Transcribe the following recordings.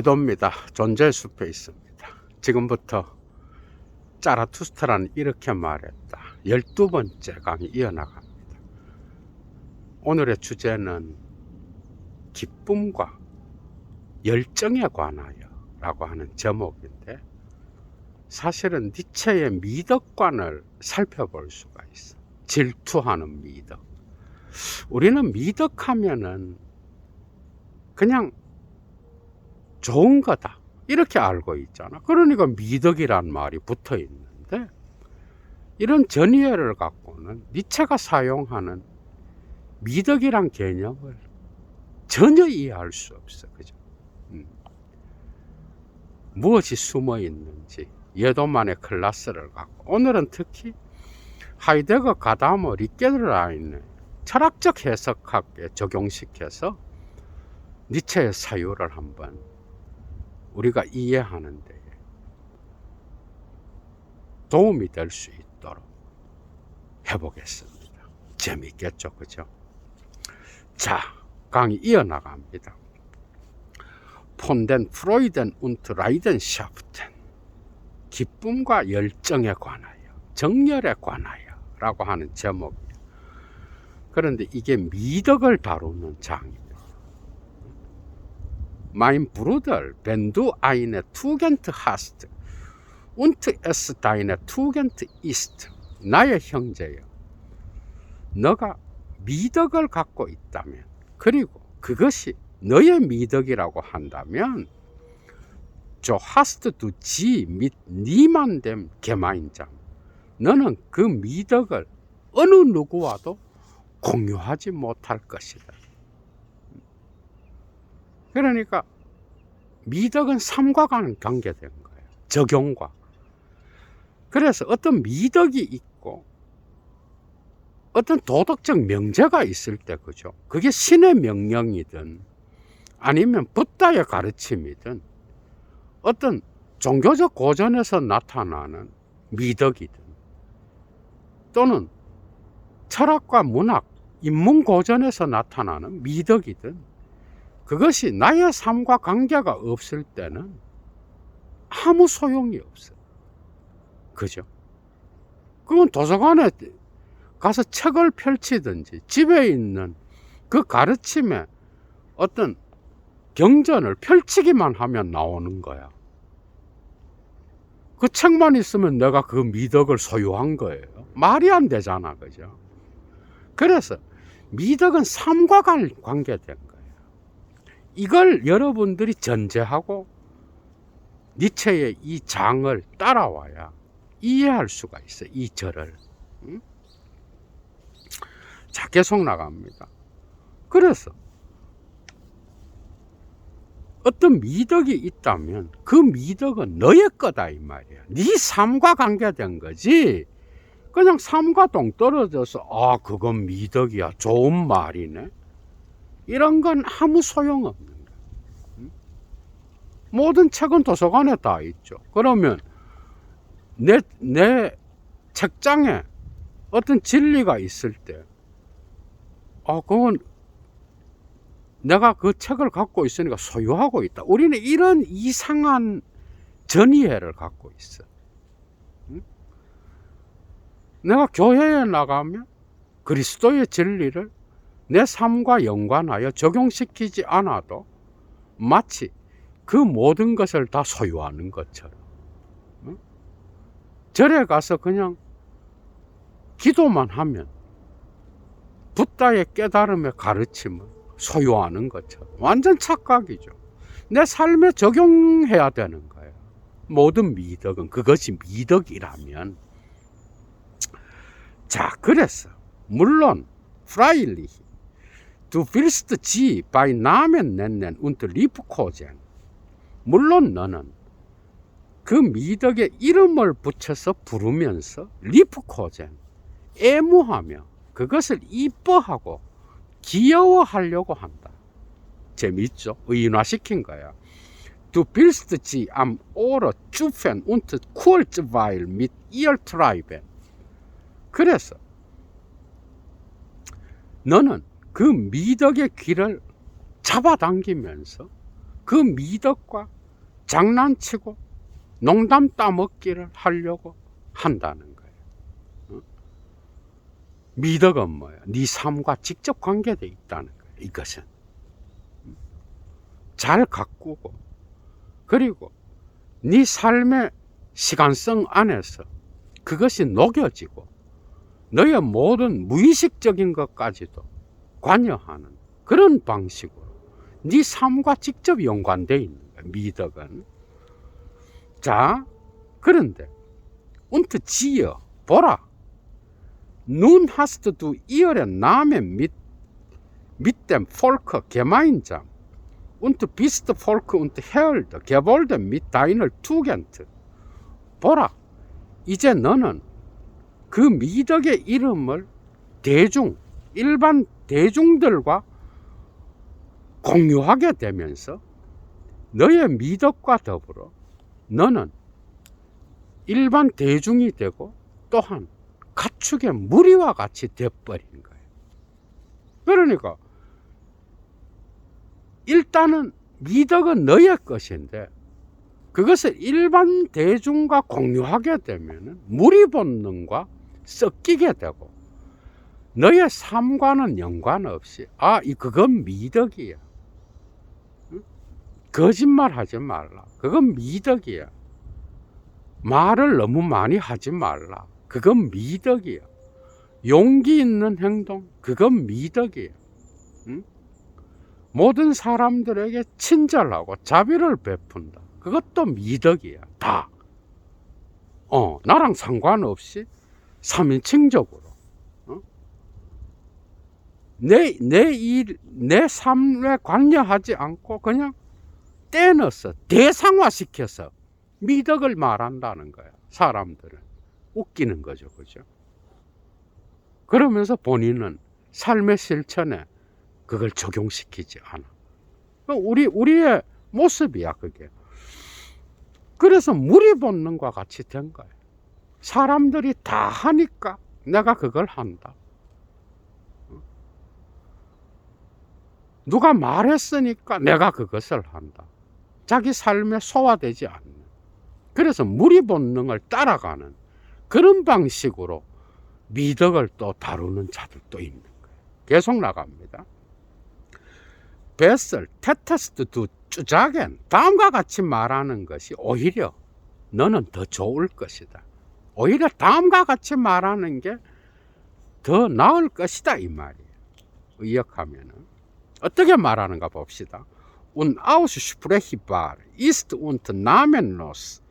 도입니다. 존재 숲에 있습니다. 지금부터 자라투스트라는 이렇게 말했다. 12번째 강의 이어나갑니다. 오늘의 주제는 기쁨과 열정에 관하여 라고 하는 제목인데, 사실은 니체의 미덕관을 살펴볼 수가 있어. 질투하는 미덕. 우리는 미덕하면은 그냥 좋은 거다 이렇게 알고 있잖아. 그러니까 미덕이란 말이 붙어 있는데, 이런 전이해를 갖고는 니체가 사용하는 미덕이란 개념을 전혀 이해할 수 없어. 그죠? 무엇이 숨어 있는지 예도만의 클래스를 갖고, 오늘은 특히 하이데거 가다머 리게르라인의 철학적 해석학에 적용시켜서 니체의 사유를 한번 우리가 이해하는 데 도움이 될 수 있도록 해보겠습니다. 재미있겠죠? 그죠? 자, 강의 이어나갑니다. 폰덴 프로이덴 운트 라이덴샤프텐, 기쁨과 열정에 관하여, 정열에 관하여 라고 하는 제목이에요. 그런데 이게 미덕을 다루는 장입니다. Mein Bruder, wenn du eine Tugend hast und es deine Tugend ist, 나의 형제여, 너가 미덕을 갖고 있다면, 그리고 그것이 너의 미덕이라고 한다면, so hast du sie mit niemandem gemeinsam, 너는 그 미덕을 어느 누구와도 공유하지 못할 것이다. 그러니까 미덕은 삶과 관계된 거예요. 적용과. 그래서 어떤 미덕이 있고 어떤 도덕적 명제가 있을 때, 그죠? 그게 신의 명령이든 아니면 붓다의 가르침이든 어떤 종교적 고전에서 나타나는 미덕이든 또는 철학과 문학, 인문 고전에서 나타나는 미덕이든, 그것이 나의 삶과 관계가 없을 때는 아무 소용이 없어요. 그죠? 그건 도서관에 가서 책을 펼치든지 집에 있는 그 가르침에 어떤 경전을 펼치기만 하면 나오는 거야. 그 책만 있으면 내가 그 미덕을 소유한 거예요. 말이 안 되잖아. 그죠? 그래서 미덕은 삶과 관계된 거예요. 이걸 여러분들이 전제하고 니체의 이 장을 따라와야 이해할 수가 있어요. 이 절을. 자, 계속 나갑니다. 그래서 어떤 미덕이 있다면 그 미덕은 너의 거다 이 말이야. 네 삶과 관계된 거지. 그냥 삶과 동떨어져서 그건 미덕이야, 좋은 말이네, 이런 건 아무 소용없는 거야. 모든 책은 도서관에 다 있죠. 그러면 내 책장에 어떤 진리가 있을 때, 그건 내가 그 책을 갖고 있으니까 소유하고 있다. 우리는 이런 이상한 전이해를 갖고 있어. 내가 교회에 나가면 그리스도의 진리를 내 삶과 연관하여 적용시키지 않아도 마치 그 모든 것을 다 소유하는 것처럼, 절에 가서 그냥 기도만 하면 붓다의 깨달음의 가르침을 소유하는 것처럼, 완전 착각이죠. 내 삶에 적용해야 되는 거예요. 모든 미덕은 그것이 미덕이라면. 자, 그래서 물론 freilich du willst sie bei Namen nennen und liebkosen, 물론 너는 그 미덕에 이름을 붙여서 부르면서 리프코젠, 애무하며 그것을 이뻐하고 귀여워하려고 한다. 재밌죠? 의인화시킨 거야. Du willst sie am Ohr zupfen und kurzweil mit ihr treiben. 그래서 너는 그 미덕의 귀를 잡아당기면서 그 미덕과 장난치고 농담 따먹기를 하려고 한다는 거예요. 미덕은 뭐예요? 네 삶과 직접 관계되어 있다는 거예요. 이것은 잘 가꾸고, 그리고 네 삶의 시간성 안에서 그것이 녹여지고 너의 모든 무의식적인 것까지도 관여하는 그런 방식으로 네 삶과 직접 연관되어 있는 거예요, 미덕은. 자, 그런데 und 지어 보라, nun hast du ihren Namen mit dem Volk gemeinsam und bist Volk und Held geworden mit deiner Tugend. 보라, 이제 너는 그 미덕의 이름을 일반 대중들과 공유하게 되면서 너의 미덕과 더불어 너는 일반 대중이 되고 또한 가축의 무리와 같이 되어버린 거예요. 그러니까 일단은 미덕은 너의 것인데 그것을 일반 대중과 공유하게 되면 무리 본능과 섞이게 되고 너의 삶과는 연관없이 그건 미덕이야. 거짓말 하지 말라. 그건 미덕이야. 말을 너무 많이 하지 말라. 그건 미덕이야. 용기 있는 행동, 그건 미덕이야. 모든 사람들에게 친절하고 자비를 베푼다. 그것도 미덕이야. 다. 나랑 상관없이 3인칭적으로. 내 삶에 관여하지 않고 그냥 떼넣어서 대상화시켜서 미덕을 말한다는 거야. 사람들은 웃기는 거죠, 그죠? 그러면서 본인은 삶의 실천에 그걸 적용시키지 않아. 우리의 모습이야, 그게. 그래서 무리 본능과 같이 된 거예요. 사람들이 다 하니까 내가 그걸 한다. 누가 말했으니까 내가 그것을 한다. 자기 삶에 소화되지 않는. 그래서 무리 본능을 따라가는 그런 방식으로 미덕을 또 다루는 자들도 있는 거예요. 계속 나갑니다. 베슬 테테스트 두 쭈자겐, 다음과 같이 말하는 것이 오히려 너는 더 좋을 것이다. 오히려 다음과 같이 말하는 게 더 나을 것이다, 이 말이에요. 의역하면은 어떻게 말하는가 봅시다. Und aussprechbar ist und namenlos,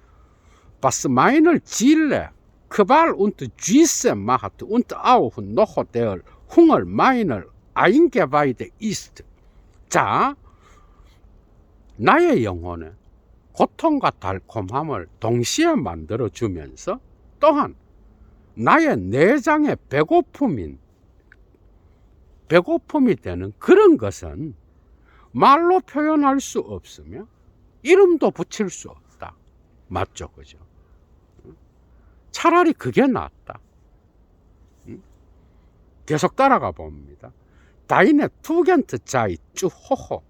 was meiner Ziele Qual und Süße macht und auch noch der Hunger meiner Eingeweide ist. 자, 나의 영혼에 고통과 달콤함을 동시에 만들어주면서 또한 나의 내장의 배고픔이 되는 그런 것은 말로 표현할 수 없으며 이름도 붙일 수 없다. 맞죠, 그죠? 차라리 그게 낫다. 계속 따라가 봅니다. Deine Tugend sei zu hoch,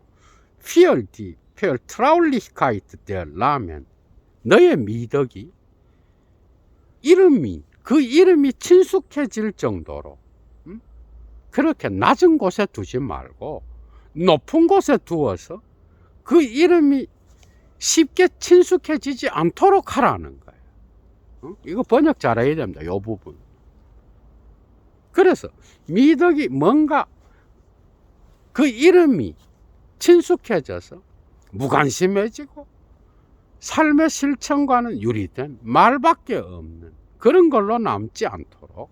für die Vertraulichkeit der Namen. 너의 미덕이 그 이름이 친숙해질 정도로 그렇게 낮은 곳에 두지 말고 높은 곳에 두어서 그 이름이 쉽게 친숙해지지 않도록 하라는 거예요. 이거 번역 잘해야 됩니다. 이 부분. 그래서 미덕이 뭔가 그 이름이 친숙해져서 무관심해지고 삶의 실천과는 유리된 말밖에 없는 그런 걸로 남지 않도록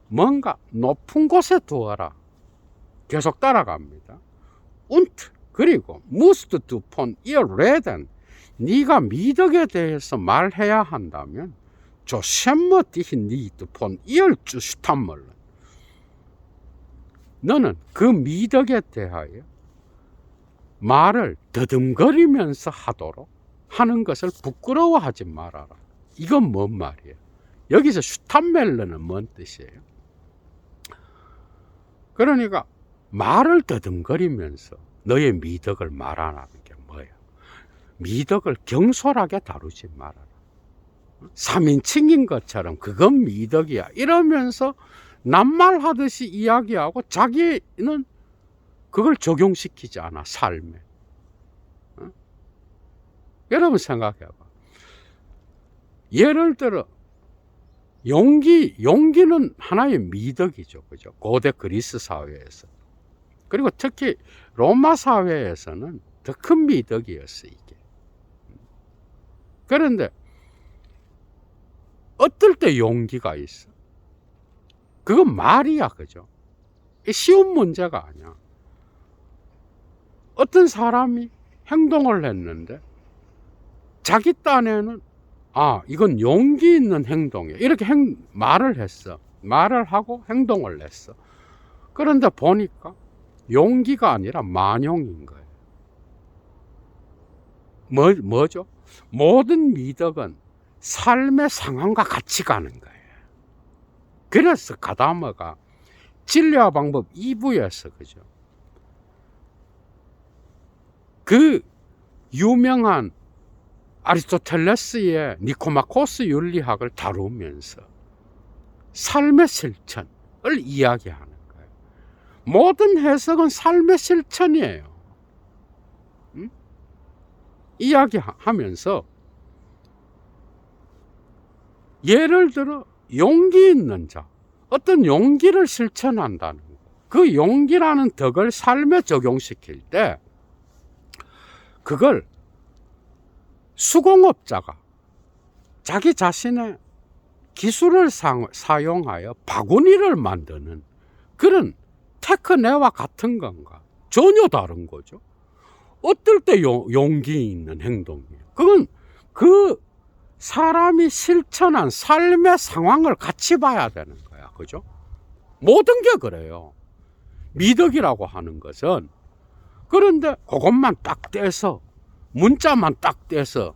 뭔가 높은 곳에 두어라. 계속 따라갑니다. Und 그리고 musst du von ihr reden. 네가 미덕에 대해서 말해야 한다면 so schäme dich nicht von ihr zu stammeln. 너는 그 미덕에 대하여 말을 더듬거리면서 하도록 하는 것을 부끄러워하지 말아라. 이건 뭔 말이에요? 여기서 슈탄멜르는 뭔 뜻이에요? 그러니까 말을 더듬거리면서 너의 미덕을 말하는 게 뭐예요? 미덕을 경솔하게 다루지 말아라. 3인칭인 것처럼 그건 미덕이야 이러면서 낱말하듯이 이야기하고 자기는 그걸 적용시키지 않아 삶에. 여러분 생각해봐. 예를 들어 용기는 하나의 미덕이죠, 그죠? 고대 그리스 사회에서. 그리고 특히 로마 사회에서는 더 큰 미덕이었어 이게. 그런데 어떨 때 용기가 있어? 그건 말이야, 그죠? 쉬운 문제가 아니야. 어떤 사람이 행동을 했는데 자기 딴에는 이건 용기 있는 행동이야 이렇게 말을 했어. 말을 하고 행동을 했어. 그런데 보니까 용기가 아니라 만용인 거예요. 뭐죠? 모든 미덕은 삶의 상황과 같이 가는 거예요. 그래서 가다머가 진리와 방법 2부에서 그죠? 그 유명한 아리스토텔레스의 니코마코스 윤리학을 다루면서 삶의 실천을 이야기하는 거예요. 모든 해석은 삶의 실천이에요. 이야기하면서 예를 들어 용기 있는 자, 어떤 용기를 실천한다는 거. 그 용기라는 덕을 삶에 적용시킬 때 그걸 수공업자가 자기 자신의 기술을 사용하여 바구니를 만드는 그런 테크네와 같은 건가? 전혀 다른 거죠. 어떨 때 용기 있는 행동이에요. 그건 그 사람이 실천한 삶의 상황을 같이 봐야 되는 거야. 그죠? 모든 게 그래요. 미덕이라고 하는 것은. 그런데 그것만 딱 떼서 문자만 딱 떼서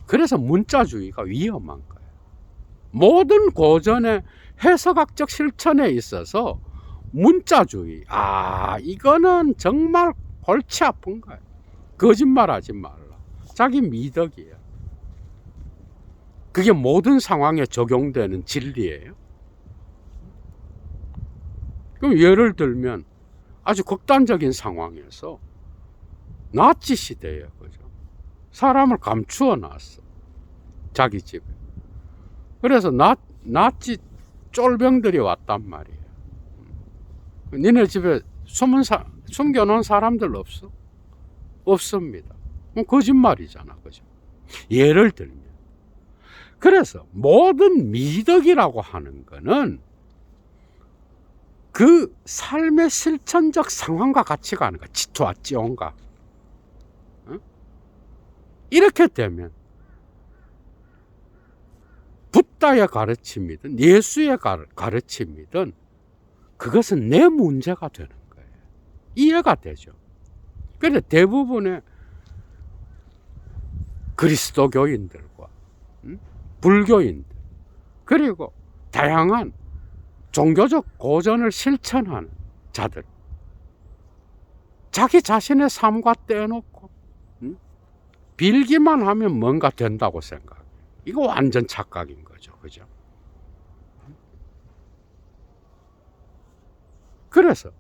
그래서 문자주의가 위험한 거예요. 모든 고전의 해석학적 실천에 있어서 문자주의 이거는 정말 골치 아픈 거예요. 거짓말하지 말라. 자기 미덕이에요. 그게 모든 상황에 적용되는 진리예요. 그럼 예를 들면 아주 극단적인 상황에서 나치 시대예요. 그죠? 사람을 감추어 놨어. 자기 집에. 그래서 나치 쫄병들이 왔단 말이에요. 니네 집에 숨겨놓은 사람들 없어? 없습니다. 거짓말이잖아. 그죠? 예를 들면. 그래서 모든 미덕이라고 하는 거는 그 삶의 실천적 상황과 같이 가는 거야. 지토와 찌온가. 이렇게 되면 붓다의 가르침이든 예수의 가르침이든 그것은 내 문제가 되는 거예요. 이해가 되죠. 그런데 대부분의 그리스도교인들과 불교인들 그리고 다양한 종교적 고전을 실천하는 자들 자기 자신의 삶과 떼놓고 빌기만 하면 뭔가 된다고 생각해요. 이거 완전 착각인 거죠. 그죠? 그래서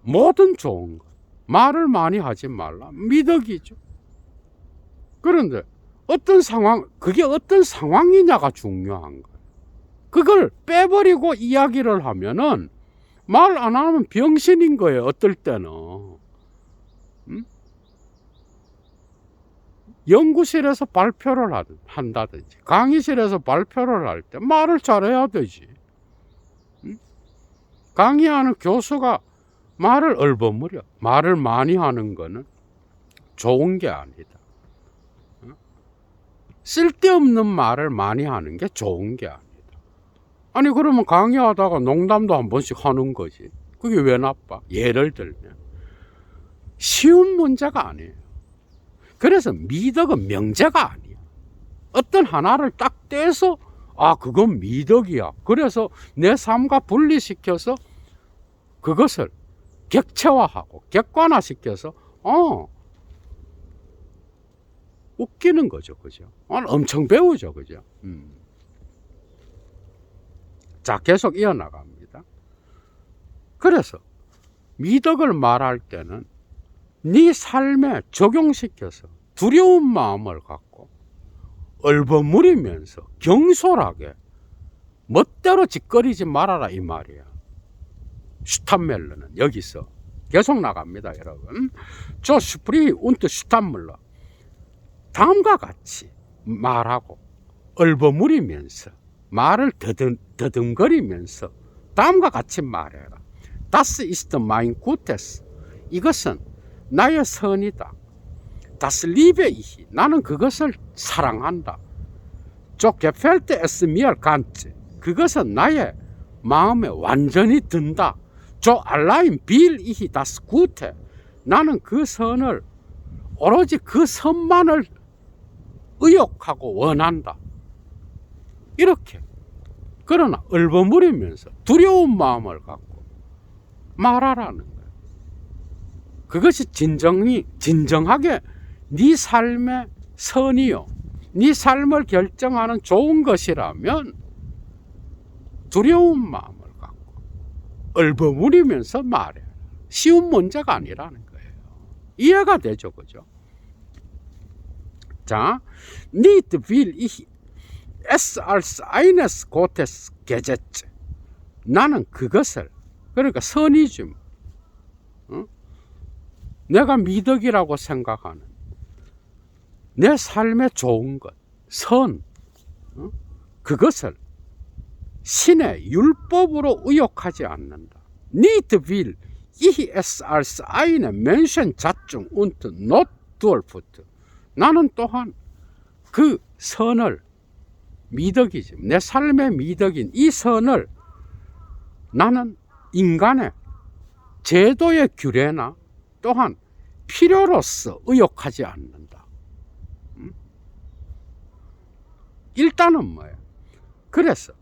모든 좋은 것 말을 많이 하지 말라. 미덕이죠. 그런데 그게 어떤 상황이냐가 중요한 거예요. 그걸 빼버리고 이야기를 하면은 말 안 하면 병신인 거예요. 어떨 때는. 연구실에서 발표를 한다든지 강의실에서 발표를 할 때 말을 잘해야 되지. 강의하는 교수가 말을 얼버무려 말을 많이 하는 거는 좋은 게 아니다. 쓸데없는 말을 많이 하는 게 좋은 게 아니다. 아니 그러면 강의하다가 농담도 한 번씩 하는 거지. 그게 왜 나빠? 예를 들면 쉬운 문제가 아니에요. 그래서 미덕은 명제가 아니야. 어떤 하나를 딱 떼서 그건 미덕이야. 그래서 내 삶과 분리시켜서 그것을 객체화하고 객관화시켜서 웃기는 거죠. 그죠? 엄청 배우죠. 그죠? 자, 계속 이어나갑니다. 그래서 미덕을 말할 때는 네 삶에 적용시켜서 두려운 마음을 갖고 얼버무리면서 경솔하게 멋대로 짓거리지 말아라 이 말이야. 슈탄멜러는 여기서 계속 나갑니다. 여러분, 저 슈프리 운트 슈탄멜러 다음과 같이 말하고 얼버무리면서 말을 더듬거리면서 다음과 같이 말해라. Das ist mein Gutes. 이것은 나의 선이다. Das liebe ich. 나는 그것을 사랑한다. So gefällt es mir ganz. 그것은 나의 마음에 완전히 든다. So allein will ich das Gute. 나는 그 선을 오로지 그 선만을 의욕하고 원한다. 이렇게. 그러나 얼버무리면서 두려운 마음을 갖고 말하라는 거예요. 그것이 진정하게 네 삶의 선이요, 네 삶을 결정하는 좋은 것이라면 두려운 마음을 갖고 얼버무리면서 말해. 쉬운 문제가 아니라는 거예요. 이해가 되죠, 그죠? 자, nicht will ich es als eines Gottes Gesetz. 나는 그것을, 그러니까 선이지, 내가 미덕이라고 생각하는 내 삶에 좋은 것, 선, 그것을 신의 율법으로 의욕하지 않는다. Nicht will ich es als eine Menschensatzung und Notdurft. 나는 또한 그 선을, 미덕이지, 내 삶의 미덕인 이 선을 나는 인간의 제도의 규례나 또한 필요로서 의욕하지 않는다. 일단은 뭐예요? 그래서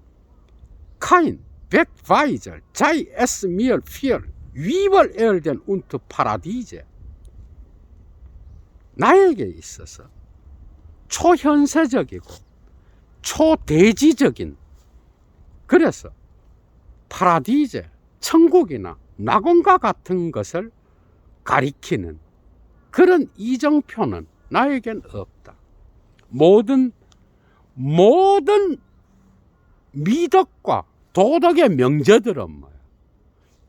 kein Wegweiser sei es mir für 위벌 Erden und Paradiese. 나에게 있어서 초현세적이고 초대지적인, 그래서 파라디제, 천국이나 낙원과 같은 것을 가리키는 그런 이정표는 나에겐 없다. 모든 미덕과 도덕의 명제들은 뭐야?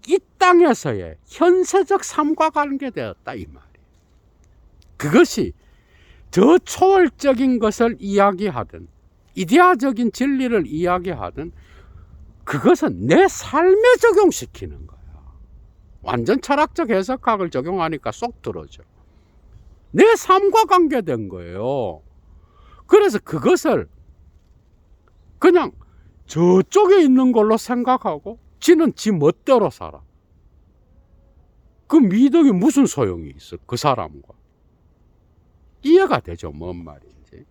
이 땅에서의 현세적 삶과 관계되었다 이 말이에요. 그것이 더 초월적인 것을 이야기하든 이데아적인 진리를 이야기하든 그것은 내 삶에 적용시키는 거야. 완전 철학적 해석학을 적용하니까 쏙 들어오죠. 내 삶과 관계된 거예요. 그래서 그것을 그냥 저쪽에 있는 걸로 생각하고 지는 지 멋대로 살아. 그 미덕이 무슨 소용이 있어, 그 사람과. 이해가 되죠, 뭔 말인지.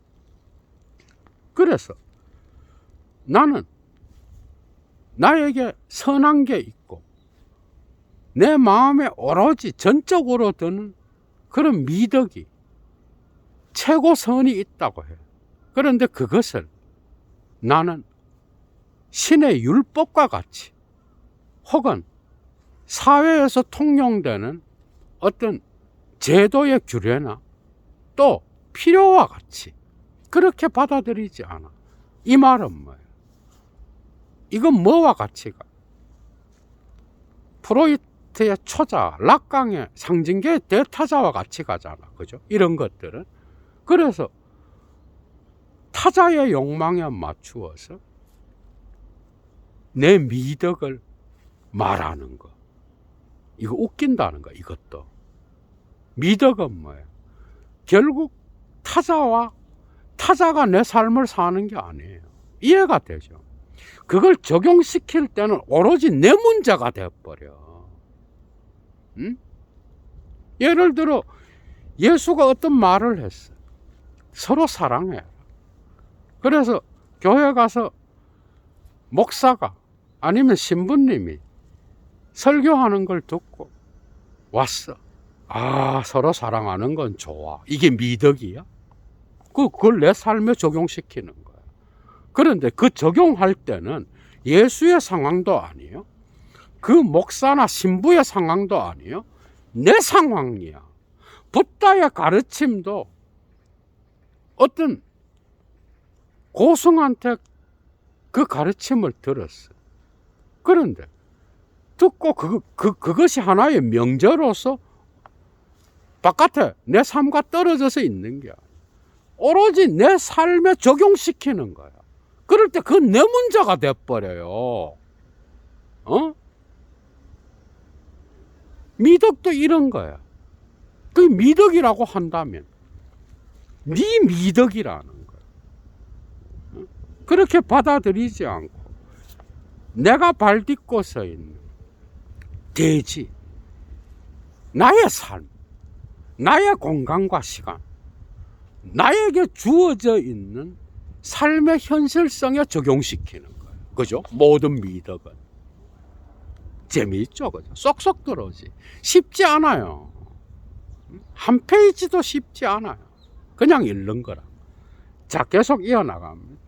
그래서 나는 나에게 선한 게 있고 내 마음에 오로지 전적으로 드는 그런 미덕이, 최고선이 있다고 해요. 그런데 그것을 나는 신의 율법과 같이 혹은 사회에서 통용되는 어떤 제도의 규례나 또 필요와 같이 그렇게 받아들이지 않아. 이 말은 뭐예요? 이건 뭐와 같이가? 프로이트의 초자, 락강의 상징계의 대타자와 같이 가잖아. 그죠? 이런 것들은. 그래서 타자의 욕망에 맞추어서 내 미덕을 말하는 거. 이거 웃긴다는 거, 이것도. 미덕은 뭐예요? 결국 타자가 내 삶을 사는 게 아니에요. 이해가 되죠? 그걸 적용시킬 때는 오로지 내 문제가 되어버려. 응? 예를 들어 예수가 어떤 말을 했어. 서로 사랑해. 그래서 교회 가서 목사가 아니면 신부님이 설교하는 걸 듣고 왔어. 아, 서로 사랑하는 건 좋아. 이게 미덕이야? 그걸 내 삶에 적용시키는 거야. 그런데 그 적용할 때는 예수의 상황도 아니에요. 그 목사나 신부의 상황도 아니에요. 내 상황이야. 붓다의 가르침도 어떤 고승한테 그 가르침을 들었어. 그런데 듣고 그것이 하나의 명제로서 바깥에 내 삶과 떨어져서 있는 게 아니야. 오로지 내 삶에 적용시키는 거야. 그럴 때 그건 내 문제가 돼버려요. 미덕도 이런 거야. 그 미덕이라고 한다면 네 미덕이라는 거야. 그렇게 받아들이지 않고 내가 발 딛고 서 있는 대지, 나의 삶, 나의 공간과 시간, 나에게 주어져 있는 삶의 현실성에 적용시키는 거예요. 그죠? 모든 미덕은. 재미있죠? 그죠? 쏙쏙 들어오지. 쉽지 않아요. 한 페이지도 쉽지 않아요. 그냥 읽는 거라. 자, 계속 이어나갑니다.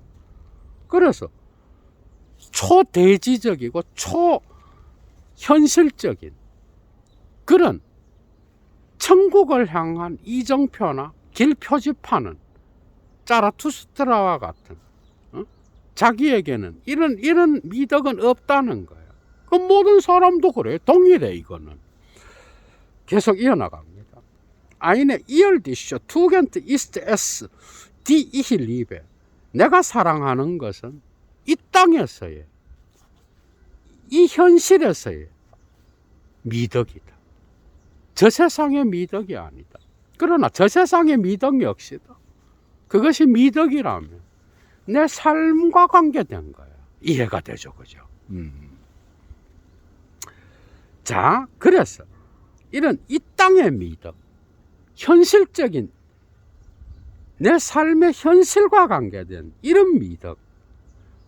그래서 초대지적이고 초현실적인 그런 천국을 향한 이정표나 길 표지판은 자라투스트라와 같은 자기에게는 이런 미덕은 없다는 거예요. 그 모든 사람도 그래. 동일해 이거는. 계속 이어나갑니다. Eine irdische Tugend ist es, die ich liebe. 내가 사랑하는 것은 이 땅에서의, 이 현실에서의 미덕이다. 저 세상의 미덕이 아니다. 그러나 저 세상의 미덕 역시도 그것이 미덕이라면 내 삶과 관계된 거야. 이해가 되죠, 그죠? 자, 그래서 이런 이 땅의 미덕, 현실적인 내 삶의 현실과 관계된 이런 미덕,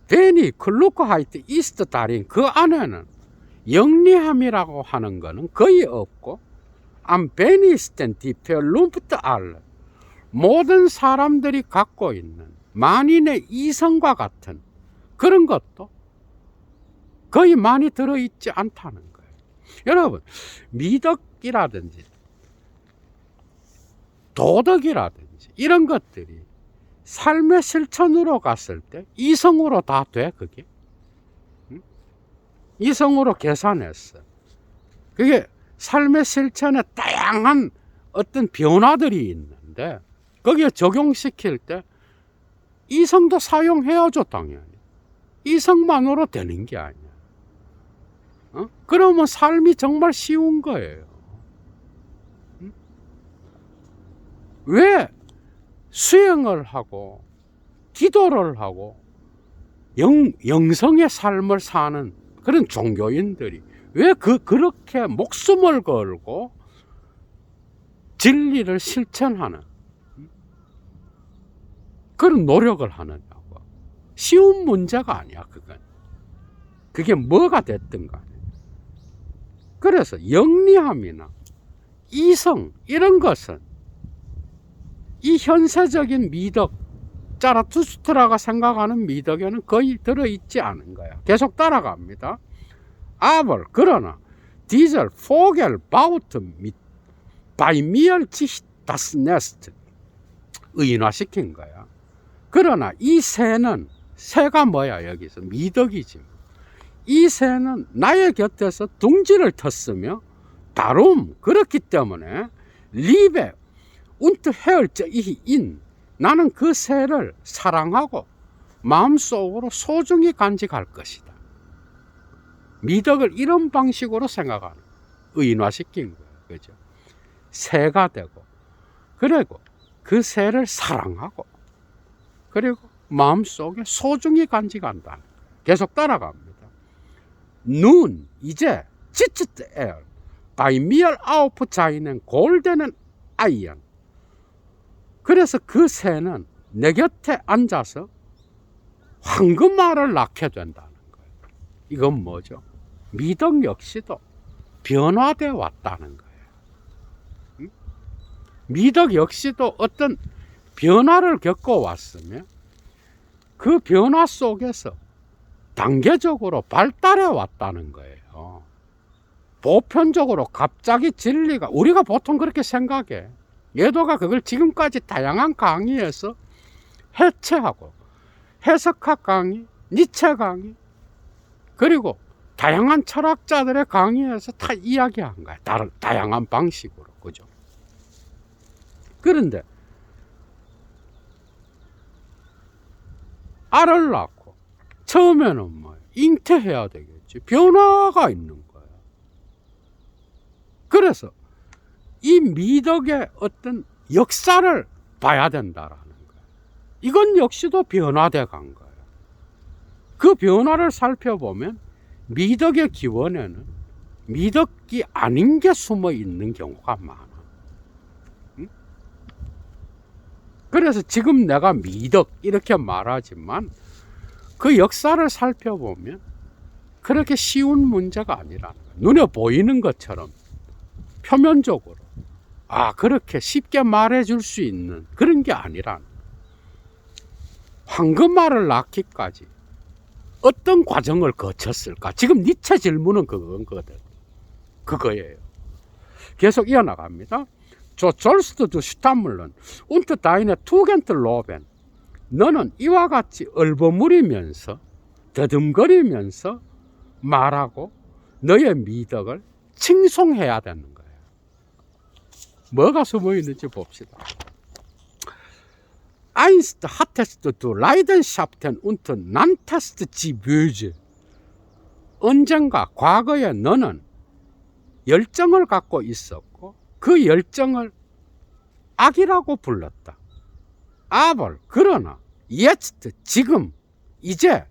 베니 클루크하이트 이스트 다린 그 안에는 영리함이라고 하는 것은 거의 없고, 안 베니스텐 디페 룸프트 알, 모든 사람들이 갖고 있는 만인의 이성과 같은 그런 것도 거의 많이 들어있지 않다는 거예요. 여러분, 미덕이라든지 도덕이라든지 이런 것들이 삶의 실천으로 갔을 때 이성으로 다 돼, 그게? 이성으로 계산했어. 그게 삶의 실천에 다양한 어떤 변화들이 있는데 거기에 적용시킬 때 이성도 사용해야죠, 당연히. 이성만으로 되는 게 아니야. 그러면 삶이 정말 쉬운 거예요. 왜 수행을 하고 기도를 하고 영성의 삶을 사는 그런 종교인들이 왜 그렇게 목숨을 걸고 진리를 실천하는 그런 노력을 하느냐고. 쉬운 문제가 아니야, 그건. 그게 뭐가 됐든 간에. 그래서 영리함이나 이성 이런 것은 이 현세적인 미덕, 자라투스트라가 생각하는 미덕에는 거의 들어있지 않은 거야. 계속 따라갑니다. Aber, 그러나 dieser Vogel baut mit bei mir sich das Nest. 의인화시킨 거야. 그러나 이 새는, 새가 뭐야 여기서? 미덕이지. 이 새는 나의 곁에서 둥지를 텄으며 다름, 그렇기 때문에 리베 und 헤어져 인, 나는 그 새를 사랑하고 마음속으로 소중히 간직할 것이다. 미덕을 이런 방식으로 생각하는, 의인화시킨 거예요. 그죠? 새가 되고, 그리고 그 새를 사랑하고, 그리고 마음속에 소중히 간직한다. 계속 따라갑니다. Nun, 이제 지치트 엘 bei mir auf seinen goldenen Eiern. 그래서 그 새는 내 곁에 앉아서 황금알을 낳게 된다는 거예요. 이건 뭐죠? 미덕 역시도 변화되어 왔다는 거예요. 미덕 역시도 어떤 변화를 겪어왔으면 그 변화 속에서 단계적으로 발달해 왔다는 거예요. 보편적으로 갑자기 진리가, 우리가 보통 그렇게 생각해. 예도가 그걸 지금까지 다양한 강의에서 해체하고, 해석학 강의, 니체 강의, 그리고 다양한 철학자들의 강의에서 다 이야기한 거야. 다양한 방식으로. 그죠? 그런데 알을 낳고 처음에는 뭐 잉태해야 되겠지. 변화가 있는 거야. 그래서 이 미덕의 어떤 역사를 봐야 된다라는 거야. 이건 역시도 변화돼 간 거야. 그 변화를 살펴보면 미덕의 기원에는 미덕이 아닌 게 숨어 있는 경우가 많아. 응? 그래서 지금 내가 미덕 이렇게 말하지만 그 역사를 살펴보면 그렇게 쉬운 문제가 아니라는 거야. 눈에 보이는 것처럼 표면적으로 그렇게 쉽게 말해줄 수 있는 그런 게 아니라는 거야. 황금알을 낳기까지 어떤 과정을 거쳤을까? 지금 니체 질문은 그거거든. 그거예요. 계속 이어나갑니다. 조 졸스트 두 슈타물런 운트 다이네 투겐트 로벤. 너는 이와 같이 얼버무리면서 더듬거리면서 말하고 너의 미덕을 칭송해야 되는 거예요. 뭐가 숨어 있는지 봅시다. Einst hattest du Leidenschaften und nanntest sie böse. 언젠가 과거에 너는 열정을 갖고 있었고 그 열정을 악이라고 불렀다. Aber 그러나 jetzt 지금 이제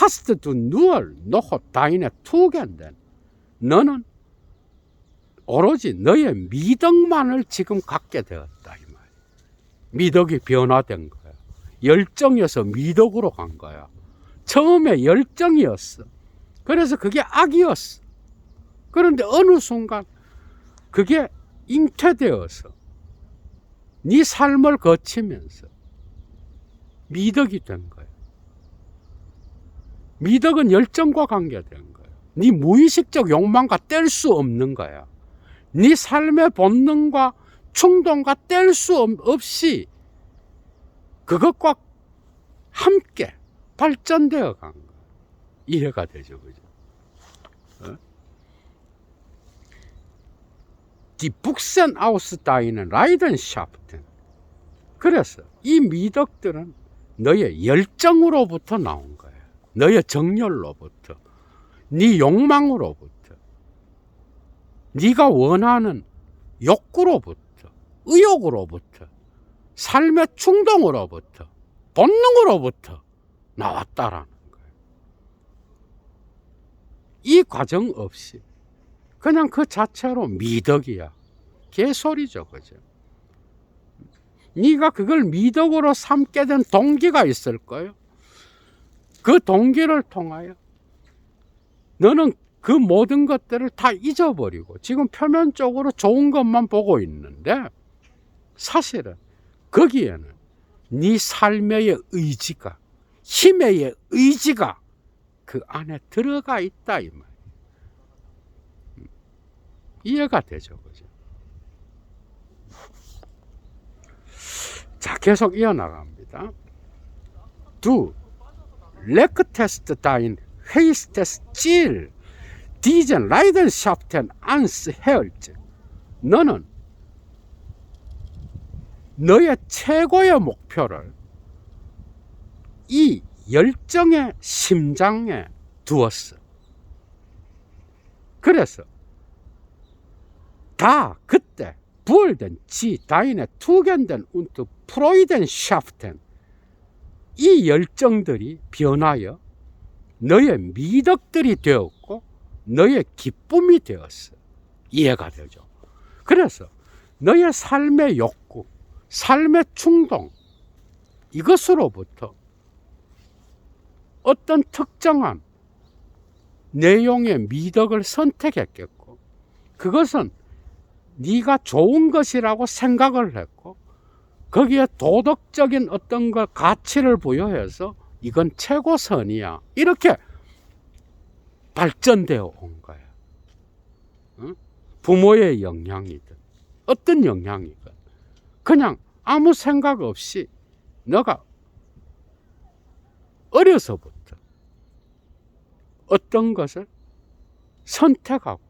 hast du nur noch deine Tugenden. 너는 오로지 너의 미덕만을 지금 갖게 되었다. 미덕이 변화된 거야. 열정에서 미덕으로 간 거야. 처음에 열정이었어. 그래서 그게 악이었어. 그런데 어느 순간 그게 잉태되어서 네 삶을 거치면서 미덕이 된 거야. 미덕은 열정과 관계된 거야. 네 무의식적 욕망과 뗄 수 없는 거야. 네 삶의 본능과 충동과 뗄 수 없이 그것과 함께 발전되어 간 거예요. 이해가 되죠, 그죠? Die Buchsen aus deinen Leidenschaften. 그래서 이 미덕들은 너의 열정으로부터 나온 거예요. 너의 정열로부터, 네 욕망으로부터, 네가 원하는 욕구로부터, 의욕으로부터, 삶의 충동으로부터, 본능으로부터 나왔다라는 거예요. 이 과정 없이 그냥 그 자체로 미덕이야. 개소리죠, 그죠? 네가 그걸 미덕으로 삼게 된 동기가 있을 거예요. 그 동기를 통하여 너는 그 모든 것들을 다 잊어버리고 지금 표면적으로 좋은 것만 보고 있는데 사실은 거기에는 네 삶의 의지가, 힘의 의지가 그 안에 들어가 있다 이 말이에요. 이해가 되죠, 그죠? 자, 계속 이어나갑니다. Du legtest dein höchstes Ziel, diesen Leidenschaften ans Herz. 너는 너의 최고의 목표를 이 열정의 심장에 두었어. 그래서 다 그때 부얼된 지 다인의 투겐된 운트 프로이덴 샤프텐 이 열정들이 변하여 너의 미덕들이 되었고 너의 기쁨이 되었어. 이해가 되죠? 그래서 너의 삶의 욕구, 삶의 충동 이것으로부터 어떤 특정한 내용의 미덕을 선택했겠고 그것은 네가 좋은 것이라고 생각을 했고 거기에 도덕적인 어떤 걸 가치를 부여해서 이건 최고선이야. 이렇게 발전되어 온 거야. 응? 부모의 영향이든 어떤 영향이든 그냥 아무 생각 없이 너가 어려서부터 어떤 것을 선택하고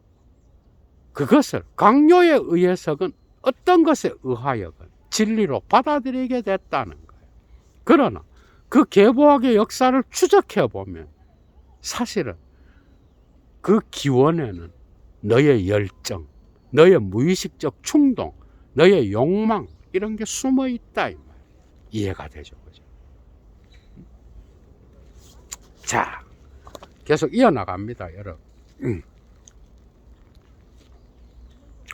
그것을 강요에 의해서건 어떤 것에 의하여건 진리로 받아들이게 됐다는 거예요. 그러나 그 계보학의 역사를 추적해 보면 사실은 그 기원에는 너의 열정, 너의 무의식적 충동, 너의 욕망 이런 게 숨어 있다 이 말. 이해가 되죠, 그죠? 자, 계속 이어나갑니다, 여러분.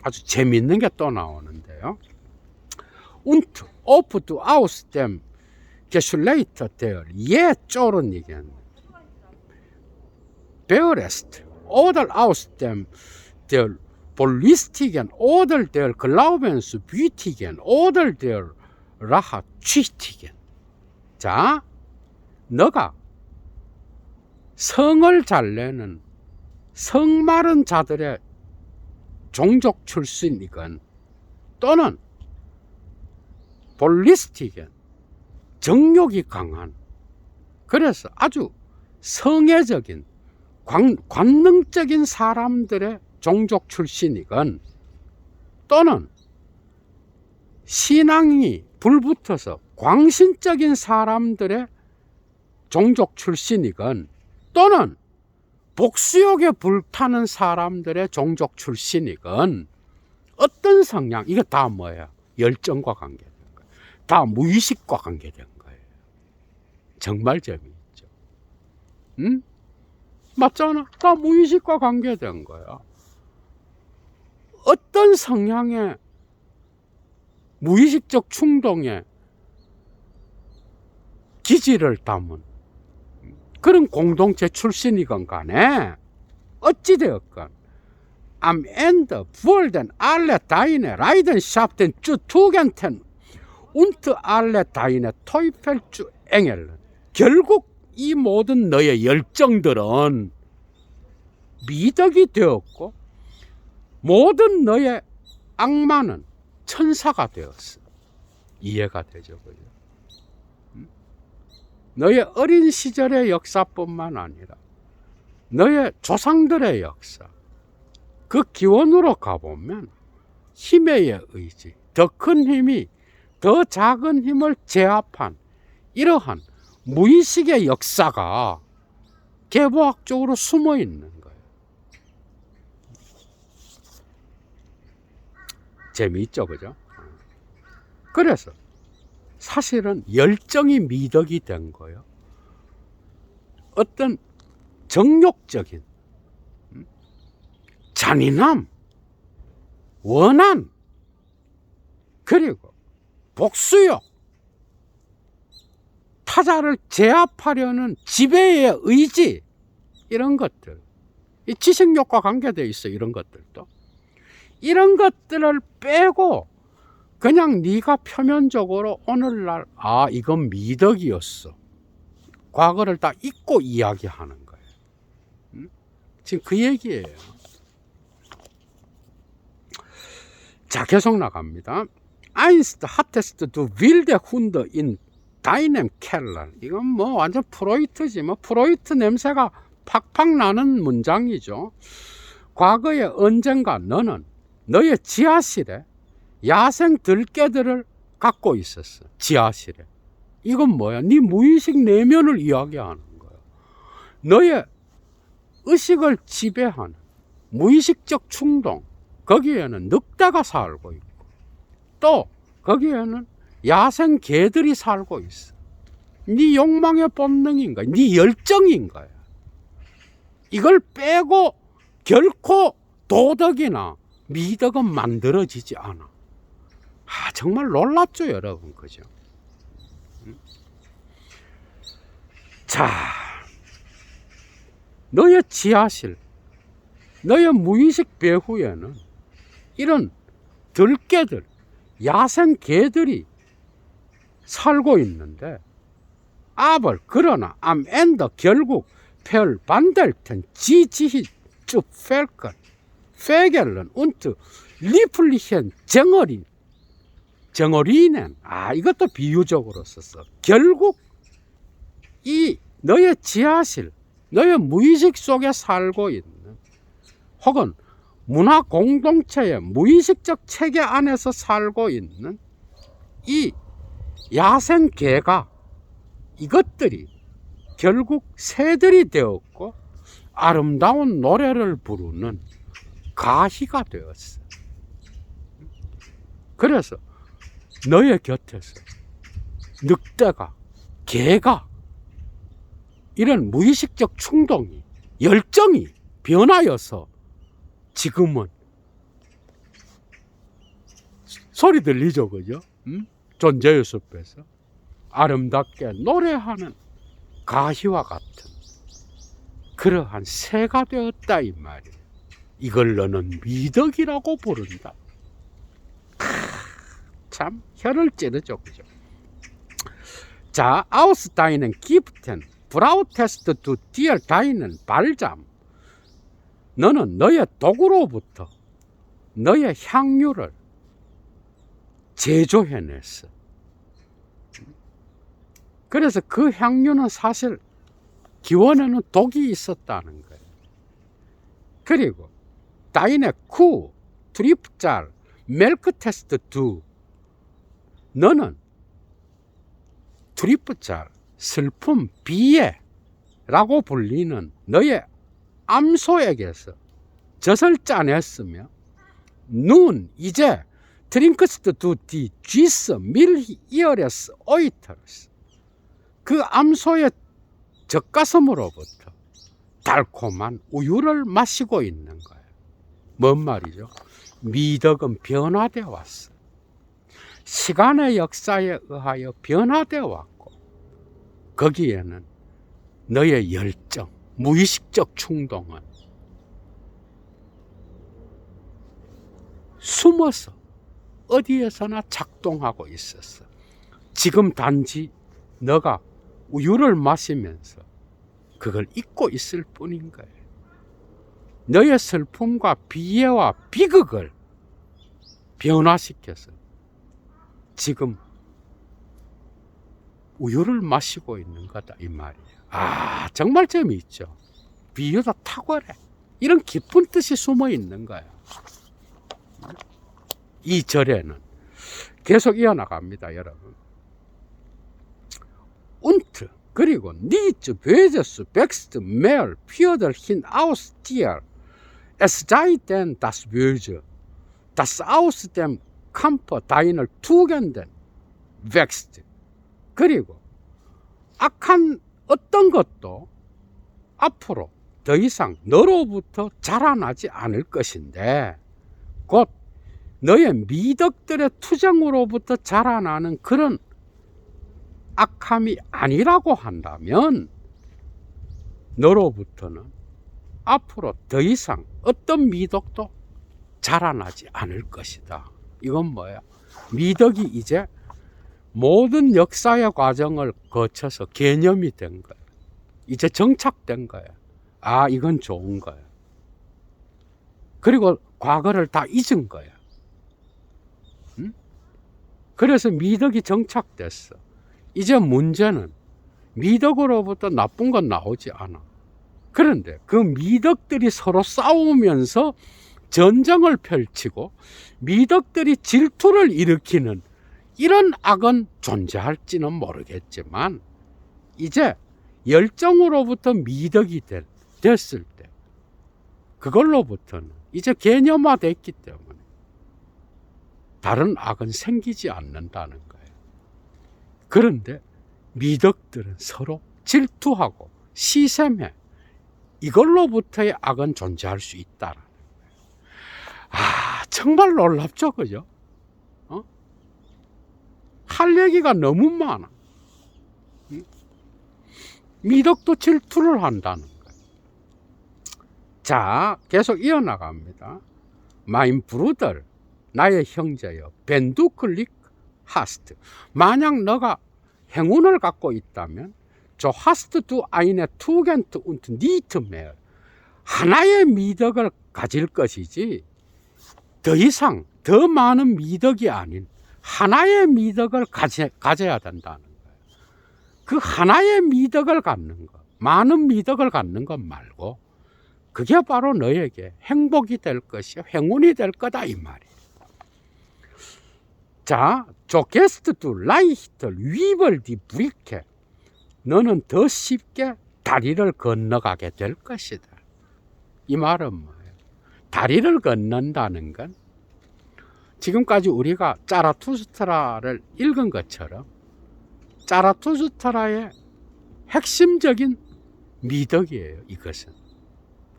아주 재미있는 게 또 나오는데요. Und oft du aus dem Geschlechter der Jezornigen beurest oder aus dem der Polistigen oder der Glaubenswütigen oder der Rachzüchtigen. 자, 너가 성을 잘 내는 성마른 자들의 종족 출신이건 또는 볼리스틱은 정욕이 강한 그래서 아주 성애적인 관능적인 사람들의 종족 출신이건 또는 신앙이 불붙어서 광신적인 사람들의 종족 출신이건 또는 복수욕에 불타는 사람들의 종족 출신이건 어떤 성향 이거 다 뭐예요? 열정과 관계된 거예요. 다 무의식과 관계된 거예요. 정말 재미있죠. 응? 맞잖아. 다 무의식과 관계된 거야. 어떤 성향의 무의식적 충동에 기질을 담은 그런 공동체 출신이건 간에 어찌되었건 am Ende wurden alle deine Leidenschaften zu Tugenden und alle deine Teufel zu Engeln. 결국 이 모든 너의 열정들은 미덕이 되었고 모든 너의 악마는 천사가 되었어. 이해가 되죠, 그죠? 너의 어린 시절의 역사뿐만 아니라 너의 조상들의 역사, 그 기원으로 가보면 힘의 의지, 더 큰 힘이 더 작은 힘을 제압한 이러한 무의식의 역사가 계보학적으로 숨어 있는 거예요. 재미있죠, 그죠? 그래서 사실은 열정이 미덕이 된 거예요. 어떤 정욕적인 잔인함, 원한, 그리고 복수욕, 타자를 제압하려는 지배의 의지, 이런 것들, 이 지식욕과 관계되어 있어. 이런 것들도 이런 것들을 빼고 그냥 네가 표면적으로 오늘날 이건 미덕이었어, 과거를 다 잊고 이야기하는 거예요. 지금 그 얘기예요. 자, 계속 나갑니다. Einst hattest du wilde Hunde in deinem Keller. 이건 뭐 완전 프로이트지. 뭐 프로이트 냄새가 팍팍 나는 문장이죠. 과거에 언젠가 너는 너의 지하실에 야생 들개들을 갖고 있었어. 지하실에. 이건 뭐야? 네 무의식 내면을 이야기하는 거야. 너의 의식을 지배하는 무의식적 충동, 거기에는 늑대가 살고 있고 또 거기에는 야생 개들이 살고 있어. 네 욕망의 본능인 거야. 네 열정인 거야. 이걸 빼고 결코 도덕이나 미덕은 만들어지지 않아. 정말 놀랍죠, 여러분, 그죠? 자, 너의 지하실, 너의 무의식 배후에는 이런 들개들, 야생 개들이 살고 있는데 aber 그러나 am Ende 결국 verwandelten sie sich zu Völkern, Vögeln und lieblichen 정어리는 이것도 비유적으로 썼어. 결국 이 너의 지하실, 너의 무의식 속에 살고 있는 혹은 문화 공동체의 무의식적 체계 안에서 살고 있는 이 야생 개가 이것들이 결국 새들이 되었고 아름다운 노래를 부르는 가시가 되었어. 그래서 너의 곁에서 늑대가, 개가 이런 무의식적 충동이, 열정이 변하여서 지금은 소리 들리죠, 그죠? 존재의 숲에서 아름답게 노래하는 가시와 같은 그러한 새가 되었다 이 말이에요. 이걸 너는 미덕이라고 부른다. 참 혀를 찌르죠, 그죠? 자, aus deinen Giften brautest du dir deinen Balsam. 너는 너의 독으로부터 너의 향유를 제조해냈어. 그래서 그 향유는 사실 기원에는 독이 있었다는 거예요. 그리고 deine Kuh Trübsal melktest du. 너는 트리프짤, 슬픔, 비애라고 불리는 너의 암소에게서 젖을 짜냈으며 nun 이제 트링크스트 두디 쥐스 밀히 이어레스 오이터스 그 암소의 젖가슴으로부터 달콤한 우유를 마시고 있는 거예요. 뭔 말이죠? 미덕은 변화되어 왔어. 시간의 역사에 의하여 변화되어 왔고 거기에는 너의 열정, 무의식적 충동은 숨어서 어디에서나 작동하고 있었어. 지금 단지 너가 우유를 마시면서 그걸 잊고 있을 뿐인 거예요. 너의 슬픔과 비애와 비극을 변화시켜서 지금 우유를 마시고 있는 거다 이 말이에요. 정말 재미있죠. 비유가 탁월해. 이런 깊은 뜻이 숨어 있는 거야. 이 절에는 계속 이어나갑니다, 여러분. Und 그리고 니츠 베제스 백스트 메얼 피어들 힌 아우스 티얼 es sei denn das Böse das aus dem Kampf deiner Tugenden wächst. 그리고 악한 어떤 것도 앞으로 더 이상 너로부터 자라나지 않을 것인데 곧 너의 미덕들의 투정으로부터 자라나는 그런 악함이 아니라고 한다면 너로부터는 앞으로 더 이상 어떤 미덕도 자라나지 않을 것이다. 이건 뭐야? 미덕이 이제 모든 역사의 과정을 거쳐서 개념이 된 거야. 이제 정착된 거야. 이건 좋은 거야. 그리고 과거를 다 잊은 거야. 응? 그래서 미덕이 정착됐어. 이제 문제는 미덕으로부터 나쁜 건 나오지 않아. 그런데 그 미덕들이 서로 싸우면서 전쟁을 펼치고 미덕들이 질투를 일으키는 이런 악은 존재할지는 모르겠지만 이제 열정으로부터 미덕이 됐을 때 그걸로부터는 이제 개념화됐기 때문에 다른 악은 생기지 않는다는 거예요. 그런데 미덕들은 서로 질투하고 시샘해. 이걸로부터의 악은 존재할 수 있다라는 거예요. 정말 놀랍죠, 그죠? 할 얘기가 너무 많아. 미덕도 질투를 한다는 거예요. 자, 계속 이어나갑니다. Mein Bruder, 나의 형제여, wenn du Glück hast. 만약 너가 행운을 갖고 있다면 du hast du eine Tugend und nicht mehr. 하나의 미덕을 가질 것이지 더 이상 더 많은 미덕이 아닌 하나의 미덕을 가져야 된다는 거예요. 그 하나의 미덕을 갖는 것, 많은 미덕을 갖는 것 말고 그게 바로 너에게 행복이 될 것이요 행운이 될 거다 이 말이에요. 자, du gehst du leichter über die Brücke. 너는 더 쉽게 다리를 건너가게 될 것이다. 이 말은 뭐예요? 다리를 건넌다는 건 지금까지 우리가 자라투스트라를 읽은 것처럼 자라투스트라의 핵심적인 미덕이에요. 이것은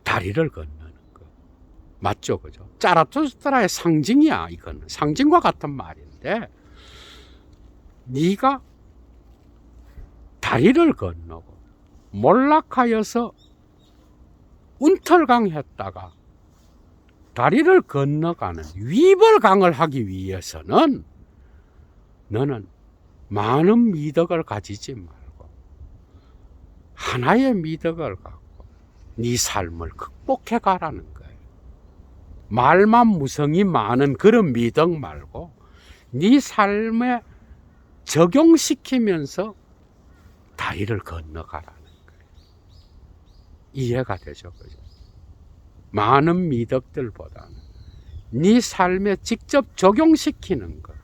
다리를 건너는 거 맞죠, 그죠? 자라투스트라의 상징이야. 이거는 상징과 같은 말인데 네가 다리를 건너고 몰락하여서 운털강했다가 다리를 건너가는 위벌강을 하기 위해서는 너는 많은 미덕을 가지지 말고 하나의 미덕을 갖고 네 삶을 극복해 가라는 거예요. 말만 무성이 많은 그런 미덕 말고 네 삶에 적용시키면서 다리를 건너가라는 거예요. 이해가 되죠? 그죠? 많은 미덕들보다는 네 삶에 직접 적용시키는 것,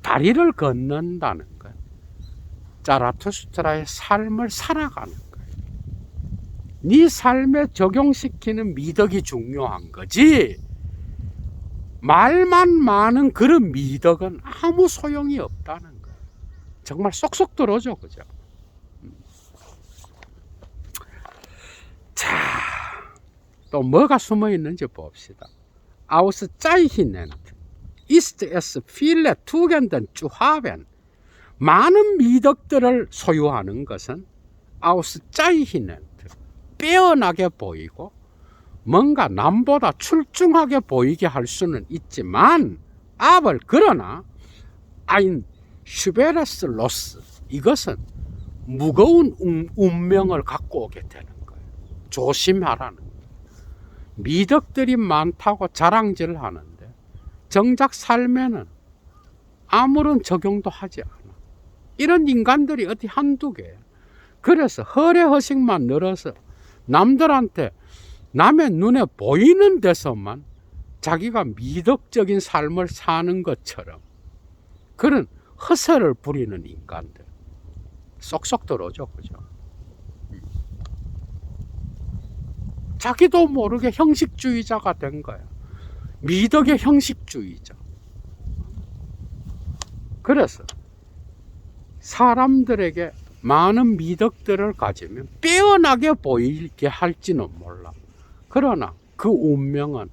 다리를 건넌다는 것, 자라투스트라의 삶을 살아가는 거예요. 네 삶에 적용시키는 미덕이 중요한 거지 말만 많은 그런 미덕은 아무 소용이 없다는 거예요. 정말 쏙쏙 들어오죠, 그죠? 자, 또 뭐가 숨어 있는지 봅시다. Auszeichnend ist es viele Tugenden zu haben. 많은 미덕들을 소유하는 것은 Auszeichnend, 빼어나게 보이고 뭔가 남보다 출중하게 보이게 할 수는 있지만 aber 그러나 ein schweres Los, 이것은 무거운 운명을 갖고 오게 되는 거예요. 조심하라는 거예요. 미덕들이 많다고 자랑질을 하는데 정작 삶에는 아무런 적용도 하지 않아. 이런 인간들이 어디 한두 개야. 그래서 허례허식만 늘어서 남들한테 남의 눈에 보이는 데서만 자기가 미덕적인 삶을 사는 것처럼 그런 허세를 부리는 인간들 쏙쏙 들어오죠, 그죠? 자기도 모르게 형식주의자가 된 거야. 미덕의 형식주의자. 그래서 사람들에게 많은 미덕들을 가지면 빼어나게 보이게 할지는 몰라. 그러나 그 운명은